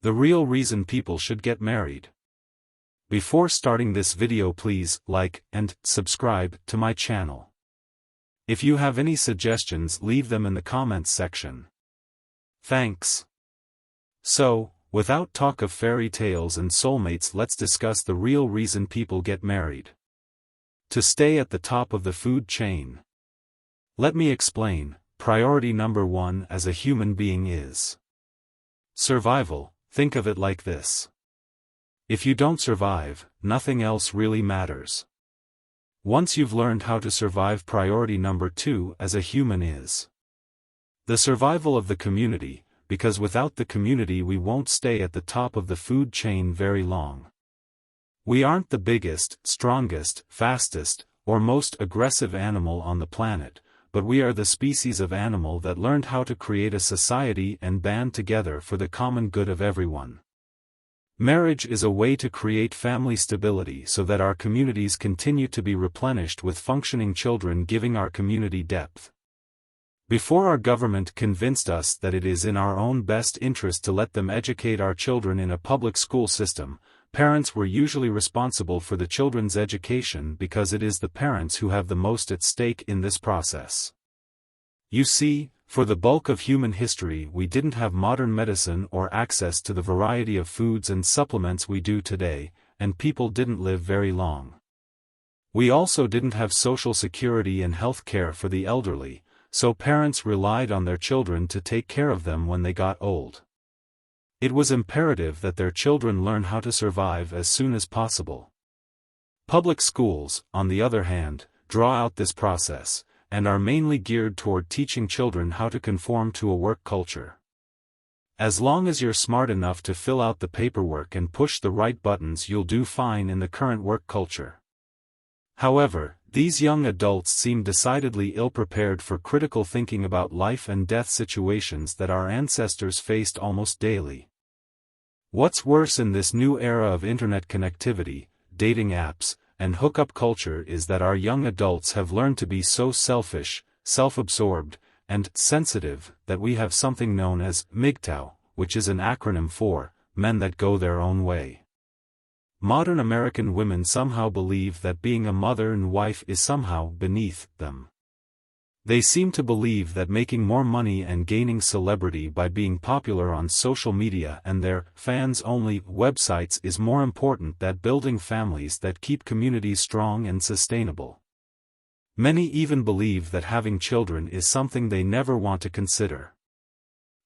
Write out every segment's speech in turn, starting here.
The real reason people should get married. Before starting this video, please like and subscribe to my channel. If you have any suggestions, leave them in the comments section. Thanks. So, without talk of fairy tales and soulmates, let's discuss the real reason people get married. To stay at the top of the food chain. Let me explain. Priority number one as a human being is survival. Think of it like this. If you don't survive, nothing else really matters. Once you've learned how to survive, priority number two as a human is the survival of the community, because without the community we won't stay at the top of the food chain very long. We aren't the biggest, strongest, fastest, or most aggressive animal on the planet, but we are the species of animal that learned how to create a society and band together for the common good of everyone. Marriage is a way to create family stability so that our communities continue to be replenished with functioning children, giving our community depth. Before our government convinced us that it is in our own best interest to let them educate our children in a public school system, parents were usually responsible for the children's education because it is the parents who have the most at stake in this process. You see, for the bulk of human history we didn't have modern medicine or access to the variety of foods and supplements we do today, and people didn't live very long. We also didn't have social security and health care for the elderly, so parents relied on their children to take care of them when they got old. It was imperative that their children learn how to survive as soon as possible. Public schools, on the other hand, draw out this process, and are mainly geared toward teaching children how to conform to a work culture. As long as you're smart enough to fill out the paperwork and push the right buttons, you'll do fine in the current work culture. However, these young adults seem decidedly ill-prepared for critical thinking about life and death situations that our ancestors faced almost daily. What's worse in this new era of internet connectivity, dating apps, and hookup culture is that our young adults have learned to be so selfish, self-absorbed, and sensitive that we have something known as MGTOW, which is an acronym for men that go their own way. Modern American women somehow believe that being a mother and wife is somehow beneath them. They seem to believe that making more money and gaining celebrity by being popular on social media and their fans-only websites is more important than building families that keep communities strong and sustainable. Many even believe that having children is something they never want to consider.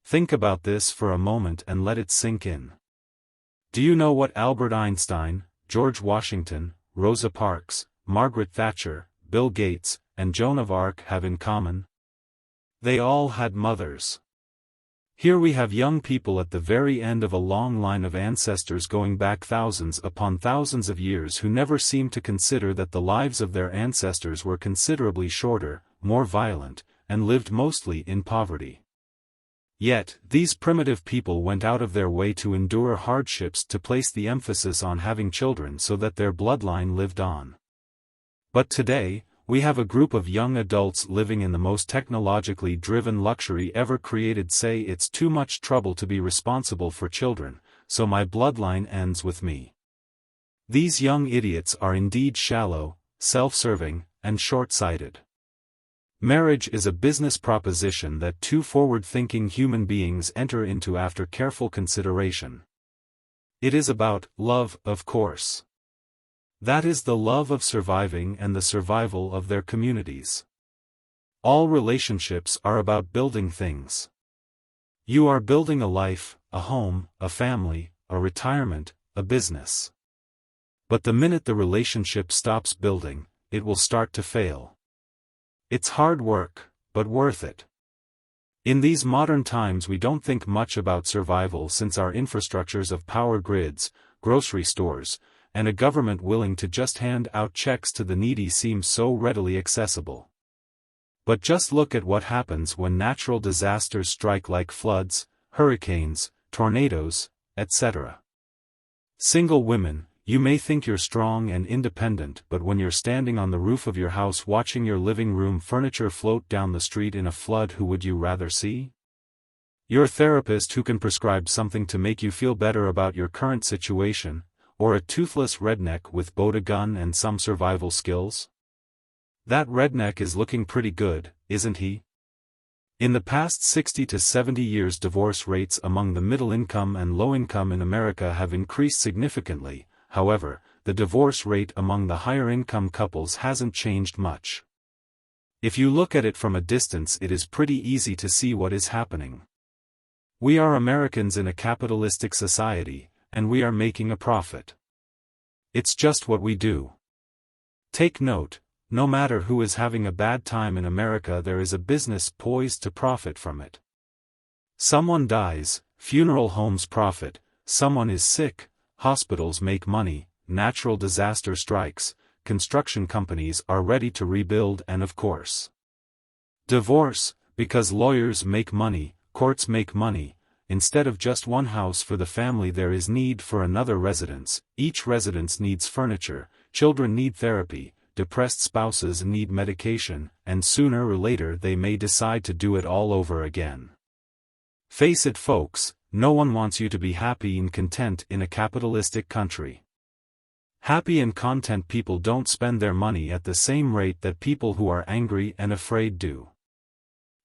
Think about this for a moment and let it sink in. Do you know what Albert Einstein, George Washington, Rosa Parks, Margaret Thatcher, Bill Gates, and Joan of Arc have in common? They all had mothers. Here we have young people at the very end of a long line of ancestors going back thousands upon thousands of years who never seemed to consider that the lives of their ancestors were considerably shorter, more violent, and lived mostly in poverty. Yet, these primitive people went out of their way to endure hardships to place the emphasis on having children so that their bloodline lived on. But today, we have a group of young adults living in the most technologically driven luxury ever created. Say it's too much trouble to be responsible for children, so my bloodline ends with me. These young idiots are indeed shallow, self-serving, and short-sighted. Marriage is a business proposition that two forward-thinking human beings enter into after careful consideration. It is about love, of course. That is the love of surviving and the survival of their communities. All relationships are about building things. You are building a life, a home, a family, a retirement, a business. But the minute the relationship stops building, it will start to fail. It's hard work, but worth it. In these modern times we don't think much about survival since our infrastructures of power grids, grocery stores, and a government willing to just hand out checks to the needy seem so readily accessible. But just look at what happens when natural disasters strike like floods, hurricanes, tornadoes, etc. Single women, you may think you're strong and independent, but when you're standing on the roof of your house watching your living room furniture float down the street in a flood, who would you rather see? Your therapist who can prescribe something to make you feel better about your current situation, or a toothless redneck with both a gun and some survival skills? That redneck is looking pretty good, isn't he? In the past 60 to 70 years, divorce rates among the middle income and low income in America have increased significantly. However, the divorce rate among the higher income couples hasn't changed much. If you look at it from a distance, it is pretty easy to see what is happening. We are Americans in a capitalistic society, and we are making a profit. It's just what we do. Take note, no matter who is having a bad time in America, there is a business poised to profit from it. Someone dies, funeral homes profit; someone is sick, hospitals make money; natural disaster strikes, construction companies are ready to rebuild; and of course, divorce, because lawyers make money, courts make money. Instead of just one house for the family, there is need for another residence. Each residence needs furniture, children need therapy, depressed spouses need medication, and sooner or later they may decide to do it all over again. Face it, folks, no one wants you to be happy and content in a capitalistic country. Happy and content people don't spend their money at the same rate that people who are angry and afraid do.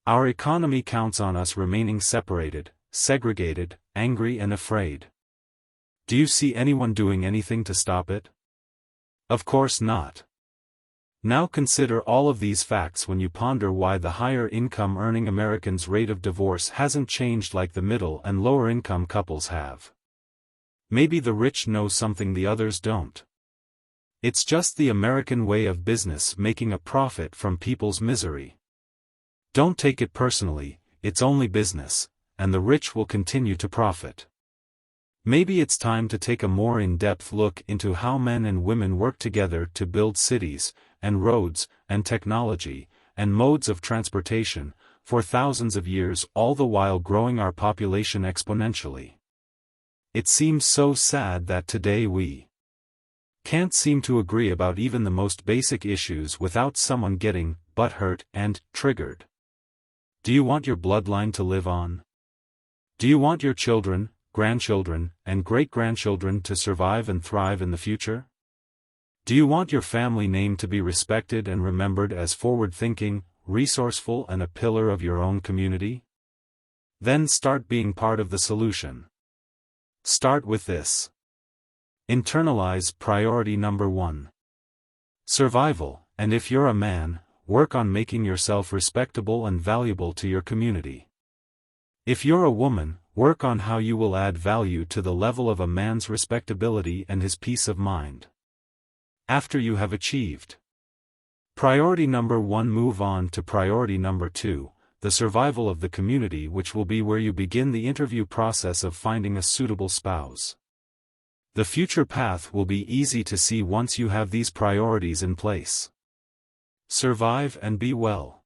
Our economy counts on us remaining separated, segregated, angry and afraid. Do you see anyone doing anything to stop it? Of course not. Now consider all of these facts when you ponder why the higher income earning Americans' rate of divorce hasn't changed like the middle and lower income couples have. Maybe the rich know something the others don't. It's just the American way of business, making a profit from people's misery. Don't take it personally, it's only business, and the rich will continue to profit. Maybe it's time to take a more in-depth look into how men and women work together to build cities, and roads, and technology, and modes of transportation, for thousands of years, all the while growing our population exponentially. It seems so sad that today we can't seem to agree about even the most basic issues without someone getting butthurt and triggered. Do you want your bloodline to live on? Do you want your children, grandchildren, and great-grandchildren to survive and thrive in the future? Do you want your family name to be respected and remembered as forward-thinking, resourceful, and a pillar of your own community? Then start being part of the solution. Start with this. Internalize priority number 1. Survival, and if you're a man, work on making yourself respectable and valuable to your community. If you're a woman, work on how you will add value to the level of a man's respectability and his peace of mind. After you have achieved priority number 1, move on to priority number 2, the survival of the community, which will be where you begin the interview process of finding a suitable spouse. The future path will be easy to see once you have these priorities in place. Survive and be well.